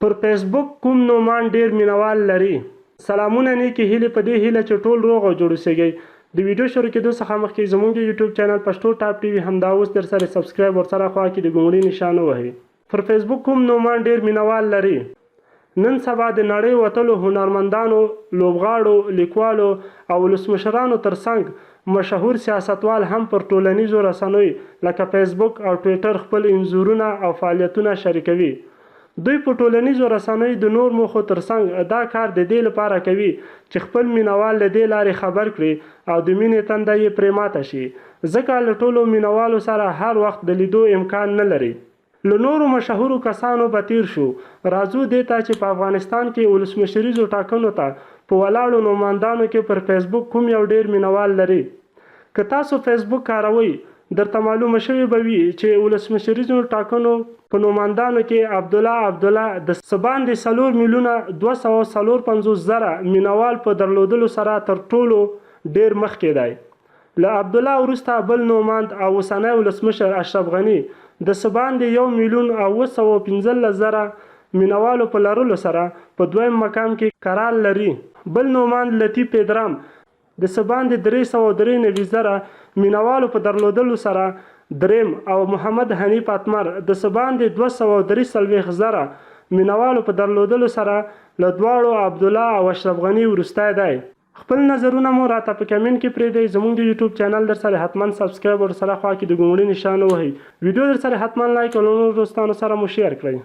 پر فیسبوک کوم نومان ډیر مینوال لري؟ سلامونه نیکې هیلې په دې هیله چې ټول روغ او جوړ اوسئ. د ویډیو شروع کېدو څخه مخکې زموږ د یوټیوب چینل پښتو ټاپ ټي وي همدا اوس در سره سبسکرایب ورسره خوا کې د ګونګړي نشان ووهئ. پر فیسبوک کوم نومان ډیر مینوال لري؟ نن سبا د نړۍ وتلو هنرمندانو، لوبغاړو، لیکوالو او ولسمشرانو ترڅنګ مشهور سیاستوال هم پر ټولنیزو رسنیو لکه فیسبوک او ټویټر خپل انځورونه او فعالیتونه شریکوي. دوی په ټولنیزو رسنیو د نور موخو ترڅنګ دا کار د دې لپاره کوي چې خپل مینوال له دې لارې خبر کړي او د مینې تنده یې پرې ماته شي، ځکه له ټولو مینوالو سره هر وخت د لیدو امکان نه لري. له نورو مشهورو کسانو به تیر شو، راځو دې ته چې په افغانستان کې ولسمشریزو ټاکنو ته په ولاړو نوماندانو کې پر فیسبوک کوم یو ډیر مینوال لري. که تاسو فیسبوک کاروئ درته معلومه شوې به وي چې ولسمشریزو ټاکنو په نوماندانو کې عبدالله د څه باندې 4,254,000 مینوال په درلودلو سره تر ټولو ډیر مخکې دی. له عبدالله وروسته بل نوماند او اوسنی ولسمشر اشرف غني د څه باندې 1,915,000 مینوالو په لرلو سره په دویم مقام کې قرار لري. بل نوماند لطیف پیدرام د څه باندې 393,000 مینوالو په درلودلو سره دریم او محمد حنیف اتمر د څه باندې 243,000 مینوالو په درلودلو سره له دواړو عبدالله او اشرف غني وروستی دی. خپل نظرونه مو راته په کمنټ کې پرېږدئ. زموږ د یوټیوب چینل در سره حتما سبسکرایب ورسره خوا کې د ګونګړي نشان ووهئ. ویډیو در سره حتما لایک او له نورو دوستانو سره مو شیر کړئ.